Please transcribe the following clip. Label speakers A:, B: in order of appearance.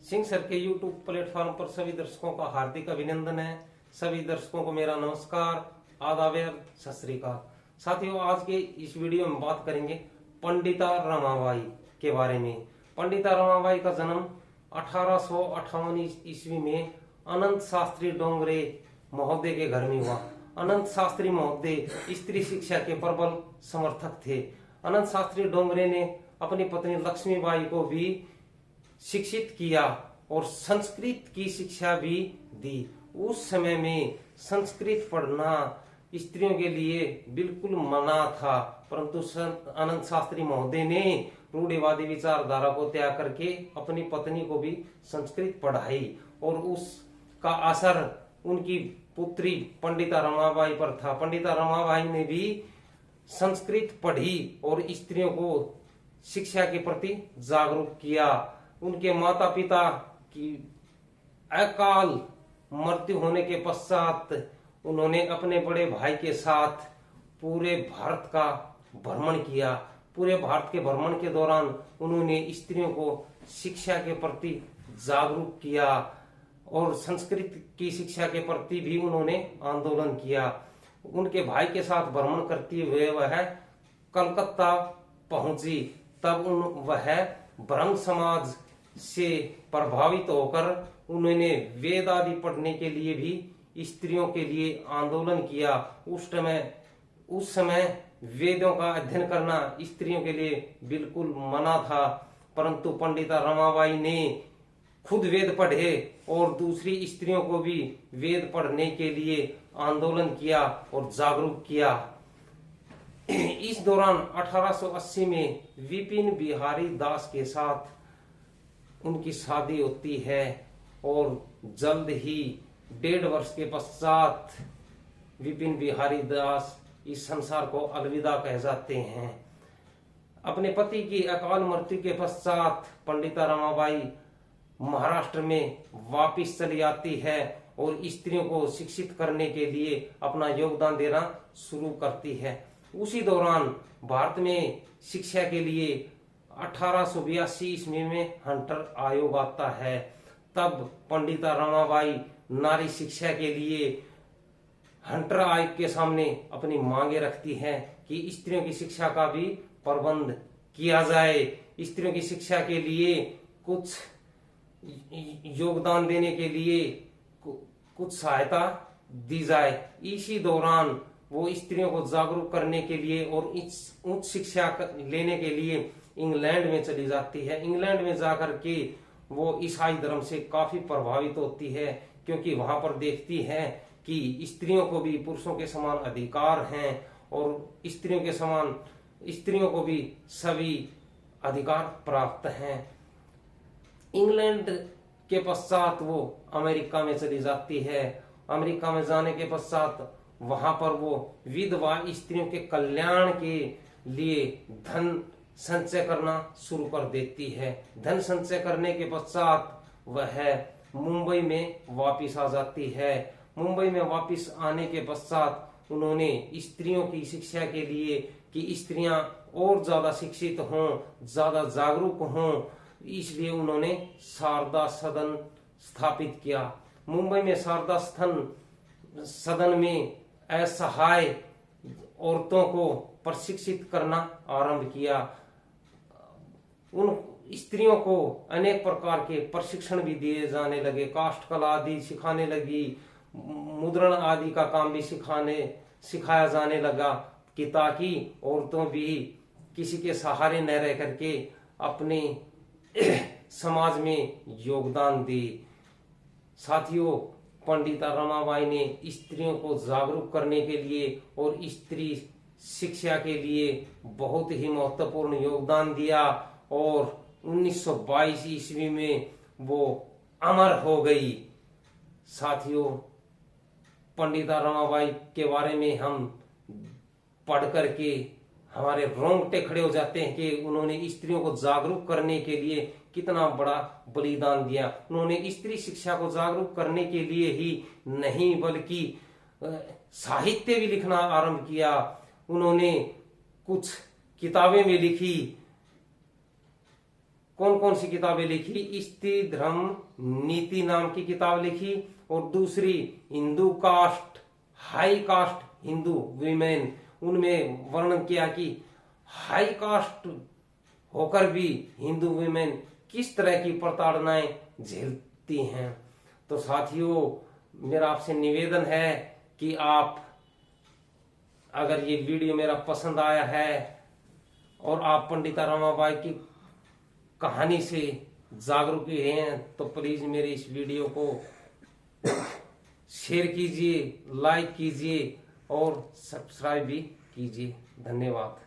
A: Singh sir के YouTube platform पर सभी दर्शकों का हार्दिक अभिनंदन है। सभी दर्शकों को मेरा नमस्कार, आदाब, सत श्री अकाल। साथियों, आज के इस वीडियो में बात करेंगे पंडिता रमाबाई के बारे में। पंडिता रमाबाई का जन्म 1858 ईस्वी में अनंत शास्त्री डोंगरे महोदय के घर में हुआ। अनंत शास्त्री महोदय स्त्री शिक्षा के प्रबल समर्थक थे। अनंत शास्त्री डोंगरे ने अपनी पत्नी लक्ष्मीबाई को भी शिक्षित किया और संस्कृत की शिक्षा भी दी। उस समय में संस्कृत पढ़ना स्त्रियों के लिए बिल्कुल मना था, परंतु अनंत शास्त्री महोदय ने रूढ़िवादी विचारधारा को त्याग करके अपनी पत्नी को भी संस्कृत पढ़ाई और उसका असर उनकी पुत्री पंडिता रमाबाई पर था। पंडिता रमाबाई ने भी संस्कृत पढ़ी और स्त्रियों को शिक्षा के प्रति जागरूक किया। उनके माता पिता की अकाल मृत्यु होने के पश्चात उन्होंने अपने बड़े भाई के साथ पूरे भारत का भ्रमण किया। पूरे भारत के भ्रमण के दौरान उन्होंने स्त्रियों को शिक्षा के प्रति जागरूक किया और संस्कृत की शिक्षा के प्रति भी उन्होंने आंदोलन किया। उनके भाई के साथ भ्रमण करते हुए वह कलकत्ता पहुंची। तब वह ब्रह्म समाज से प्रभावित होकर उन्होंने वेद आदि पढ़ने के लिए भी स्त्रियों के लिए आंदोलन किया। उस समय वेदों का अध्ययन करना स्त्रियों के लिए बिल्कुल मना था, परंतु पंडिता रमाबाई ने खुद वेद पढ़े और दूसरी स्त्रियों को भी वेद पढ़ने के लिए आंदोलन किया और जागरूक किया। इस दौरान 1880 में विपिन बिहारी दास के साथ उनकी शादी होती है और जल्द ही 1.5 वर्ष के पश्चात विपिन बिहारी दास इस संसार को अलविदा कह जाते हैं। अपने पति की अकाल मृत्यु के पश्चात पंडिता रमाबाई महाराष्ट्र में वापिस चली आती है और स्त्रियों को शिक्षित करने के लिए अपना योगदान देना शुरू करती है। उसी दौरान भारत में शिक्षा के लिए 1882 ईस्वी में हंटर आयोग आता है। तब पंडिता रमाबाई नारी शिक्षा के लिए हंटर आयोग के सामने अपनी मांगे रखती हैं कि स्त्रियों की शिक्षा का भी प्रबंध किया जाए, स्त्रियों की शिक्षा के लिए कुछ योगदान देने के लिए कुछ सहायता दी जाए। इसी दौरान वो स्त्रियों को जागरूक करने के लिए और उच्च शिक्षा लेने के लिए इंग्लैंड में चली जाती है। इंग्लैंड में जाकर के वो ईसाई धर्म से काफी प्रभावित होती है, क्योंकि वहां पर देखती है कि स्त्रियों को भी पुरुषों के समान अधिकार हैं और स्त्रियों को भी सभी अधिकार प्राप्त हैं। इंग्लैंड के पश्चात वो अमेरिका में चली जाती है। अमेरिका में जाने के पश्चात वहां पर वो विधवा स्त्रियों के कल्याण के लिए धन संचय करना शुरू कर देती है। धन संचय करने के पश्चात वह मुंबई में वापिस आ जाती है। मुंबई में वापिस आने के पश्चात उन्होंने स्त्रियों की शिक्षा के लिए कि स्त्रियां और ज्यादा शिक्षित हों, ज्यादा जागरूक हों, इसलिए उन्होंने शारदा सदन स्थापित किया। मुंबई में शारदा सदन में असहाय औरतों को प्रशिक्षित करना आरंभ किया। उन स्त्रियों को अनेक प्रकार के प्रशिक्षण भी दिए जाने लगे। काष्ठ कला आदि सिखाने लगी, मुद्रण आदि का काम भी सिखाया जाने लगा कि ताकि औरतों भी किसी के सहारे न रह करके अपने समाज में योगदान दे। साथियों, पंडिता रमाबाई ने स्त्रियों को जागरूक करने के लिए और स्त्री शिक्षा के लिए बहुत ही महत्वपूर्ण योगदान दिया और 1922 ईस्वी में वो अमर हो गई। साथियों, पंडिता रमाबाई के बारे में हम पढ़ करके हमारे रोंगटे खड़े हो जाते हैं कि उन्होंने स्त्रियों को जागरूक करने के लिए कितना बड़ा बलिदान दिया। उन्होंने स्त्री शिक्षा को जागरूक करने के लिए ही नहीं बल्कि साहित्य भी लिखना आरंभ किया। उन्होंने कुछ किताबें भी लिखी कौन कौन सी किताबें लिखी? स्त्री धर्म नीति नाम की किताब लिखी, और दूसरी Hindu caste, high caste Hindu women, उनमें वर्णन किया कि हाई कास्ट होकर भी हिंदू वीमेन किस तरह की प्रताड़नाएं झेलती हैं। तो साथियों, मेरा आपसे निवेदन है कि आप, अगर ये वीडियो मेरा पसंद आया है और आप पंडिता रमाबाई की कहानी से जागरूक हैं, तो प्लीज मेरे इस वीडियो को शेयर कीजिए, लाइक कीजिए और सब्सक्राइब भी कीजिए। धन्यवाद।